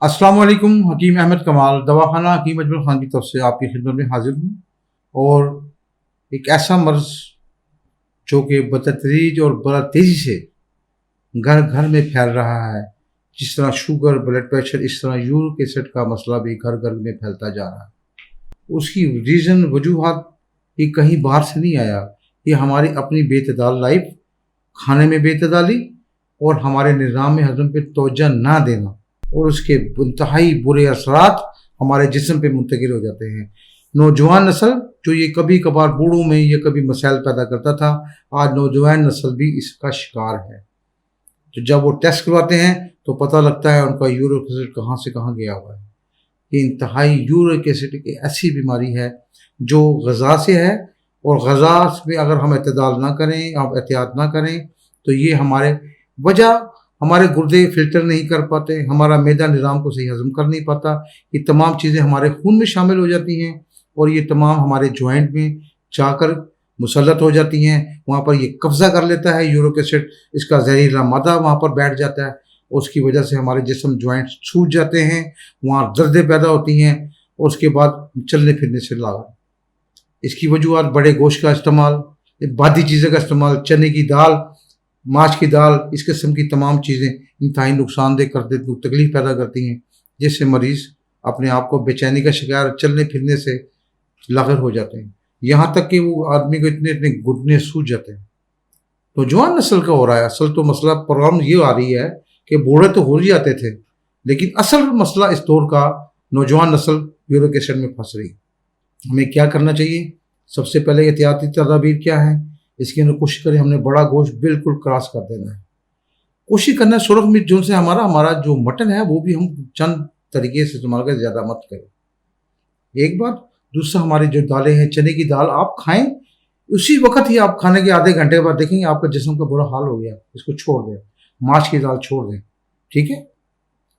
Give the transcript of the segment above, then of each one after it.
अस्सलाम वालेकुम। हकीम अहमद कमाल दवाखाना हकीम अजमल खान की तरफ से आपकी खिदमत में हाजिर हूँ। और एक ऐसा मर्ज़ जो कि बतदरीज और बड़ा तेज़ी से घर घर में फैल रहा है, जिस तरह शुगर, ब्लड प्रेशर, इस तरह यूरिक एसिड का मसला भी घर घर में फैलता जा रहा है। उसकी रीज़न वजूहात ये कहीं बाहर से नहीं आया, ये हमारी अपनी बेतदाल लाइफ, खाने में बेतदाली और हमारे निज़ाम हज़म पे तवज्जो ना देना और उसके इंतहाई बुरे असरात हमारे जिस्म पे मुंतकिल हो जाते हैं। नौजवान नस्ल जो ये कभी कभार बूढ़ों में ये कभी मसाइल पैदा करता था, आज नौजवान नस्ल भी इसका शिकार है। तो जब वो टेस्ट करवाते हैं तो पता लगता है उनका यूरिक एसिड कहाँ से कहाँ गया हुआ है। ये इंतहाई यूरिक एसिड की ऐसी बीमारी है जो ग़ज़ा से है, और ग़ज़ा में अगर हम एतदाल ना करें, आप एहतियात ना करें, तो ये हमारे गुर्दे फिल्टर नहीं कर पाते, हमारा मैदा निज़ाम को सही हज़म कर नहीं पाता। ये तमाम चीज़ें हमारे खून में शामिल हो जाती हैं और ये तमाम हमारे जॉइंट में जाकर मुसल्लत हो जाती हैं। वहाँ पर ये कब्ज़ा कर लेता है यूरिक एसिड, इसका जहरीला मादा वहाँ पर बैठ जाता है। उसकी वजह से हमारे जिस्म जॉइंट सूज जाते हैं, वहाँ दर्दें पैदा होती हैं और उसके बाद चलने फिरने से लागा। इसकी वजूहत बड़े गोश्त का इस्तेमाल, बादी चीज़ें का इस्तेमाल, चने की दाल, माश की दाल, इस किस्म की तमाम चीज़ें इंतहाई नुकसानदेह करते तकलीफ पैदा करती हैं, जिससे मरीज़ अपने आप को बेचैनी का शिकार, चलने फिरने से लाग़र हो जाते हैं, यहाँ तक कि वो आदमी को इतने इतने घुटने सूज जाते हैं। तो जवान नस्ल का हो रहा है। असल तो मसला प्रॉब्लम ये आ रही है कि बूढ़े तो हो ही जाते थे, लेकिन असल मसला इस दौर का नौजवान नस्ल यूरिक एसिड में फंस रही। हमें क्या करना चाहिए? सबसे पहले एहतियाती तदाबीर क्या है? इसके अंदर कोशिश करें हमने बड़ा गोश्त बिल्कुल क्रॉस कर देना है। कोशिश करना है सुरख मिर्च जो से हमारा जो मटन है वो भी हम चंद तरीके से इस्तेमाल करें, ज़्यादा मत करें। एक बात। दूसरा, हमारी जो दालें हैं, चने की दाल आप खाएं, उसी वक्त ही आप खाने के आधे घंटे बाद देखेंगे आपका जिस्म का बुरा हाल हो गया, इसको छोड़ दें। माश की दाल छोड़ दें, ठीक है,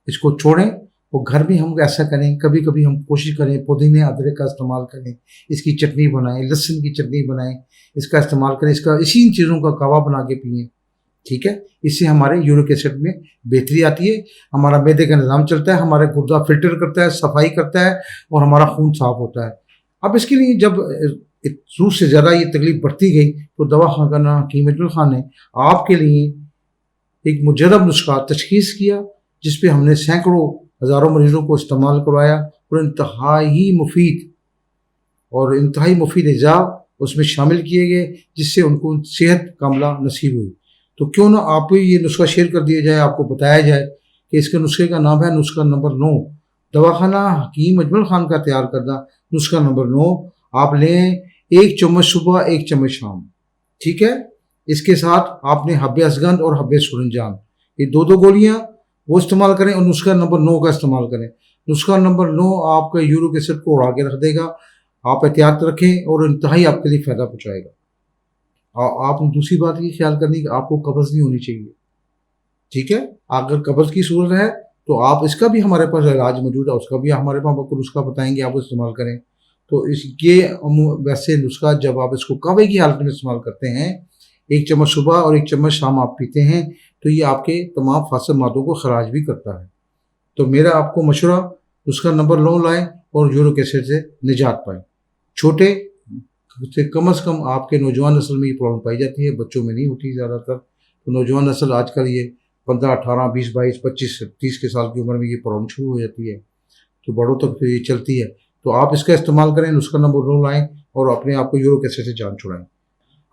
इसको छोड़ें। और घर में हम ऐसा करें, कभी कभी हम कोशिश करें पुदीने अदरक का इस्तेमाल करें, इसकी चटनी बनाएं, लहसुन की चटनी बनाएं, इसका इस्तेमाल करें, इसका इसी चीज़ों का कावा बना के पिएं, ठीक है। इससे हमारे यूरिक एसिड में बेहतरी आती है, हमारा मैदे का निज़ाम चलता है, हमारे गुर्दा फिल्टर करता है, सफाई करता है और हमारा खून साफ होता है। अब इसके लिए जब रूह से ज़्यादा ये तकलीफ बढ़ती गई तो दवाखाना हकीम अजमल खान ने आपके लिए एक मुजर्रब नुस्खा तशख़ीस किया, जिस पे हमने सैकड़ों हज़ारों मरीज़ों को इस्तेमाल करवाया और इंतहाई मुफीद अज़ा उसमें शामिल किए गए, जिससे उनको सेहत कामला नसीब हुई। तो क्यों ना आप ही ये नुस्खा शेयर कर दिया जाए, आपको बताया जाए कि इसके नुस्खे का नाम है नुस्खा नंबर 9, दवाखाना हकीम अजमल खान का तैयार करदा नुस्खा नंबर 9। आप लें 1 चम्मच सुबह, 1 चम्मच शाम, ठीक है। इसके साथ आपने हब्बे असगंध और हब्बे सुरंजान, ये दो गोलियाँ वो इस्तेमाल करें और नुस्खा नंबर 9 का इस्तेमाल करें। नुस्खा नंबर 9 आपका यूरिक एसिड को उड़ा के रख देगा। आप एहतियात रखें और इंतहाई आपके लिए फ़ायदा पहुँचाएगा। आप दूसरी बात ये ख्याल करनी कि आपको कब्ज़ नहीं होनी चाहिए, ठीक है। अगर कब्ज़ की सूरत है तो आप इसका भी हमारे पास इलाज मौजूद है, उसका भी हमारे पास आपको नुस्खा बताएंगे, आप इस्तेमाल करें। तो वैसे नुस्खा जब आप इसको कवे की हालत में इस्तेमाल करते हैं, 1 चम्मच सुबह और 1 चम्मच शाम आप पीते हैं, तो ये आपके तमाम फासिद मादों को खराज भी करता है। तो मेरा आपको मशवरा, उसका नंबर 9 लाएं और यूरिक एसिड से निजात पाएं। छोटे से कम अज़ कम आपके नौजवान नस्ल में ये प्रॉब्लम पाई जाती है, बच्चों में नहीं होती ज़्यादातर। तो नौजवान नस्ल आजकल ये 15, 18, 20, 22, 25, 30 के साल की उम्र में ये प्रॉब्लम शुरू हो जाती है, तो बड़ों तक फिर ये चलती है। तो आप इसका इस्तेमाल करें, उसका नंबर 9 लाएँ और अपने आप को यूरिक एसिड से जान छुड़ाएँ।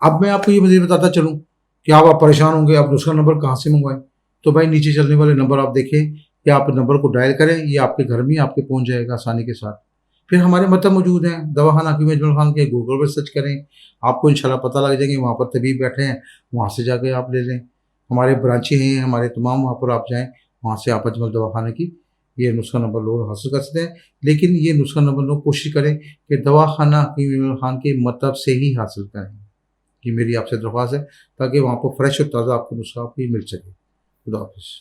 अब मैं आपको ये मज़ीद बताता चलूँ कि आप परेशान होंगे, आप दूसरा नंबर कहाँ से मंगवाएं। तो भाई नीचे चलने वाले नंबर आप देखें कि आप नंबर को डायल करें, ये आपके घर में आपके पहुँच जाएगा आसानी के साथ। फिर हमारे मतलब मौजूद हैं दवाखाना हकीम अजमल खान के, गूगल पर सर्च करें, आपको इंशाल्लाह पता लग जाएंगे, वहाँ पर तबीब बैठे हैं, वहाँ से जाकर आप ले लें। हमारे ब्रांचें हैं हमारे तमाम, वहाँ पर आप जाएँ, वहाँ से आप अजमल दवाखाना की ये नुस्खा नंबर 9 हासिल कर सकते हैं। लेकिन ये नुस्खा नंबर 9 कोशिश करें कि दवाखाना हकीम अजमल खान के मतलब से ही हासिल करें, कि मेरी आपसे दरख्वास्त है, ताकि वहाँ पर फ्रेश और ताज़ा आपको नुस्खा भी मिल सके। खुदा हाफ़िज़।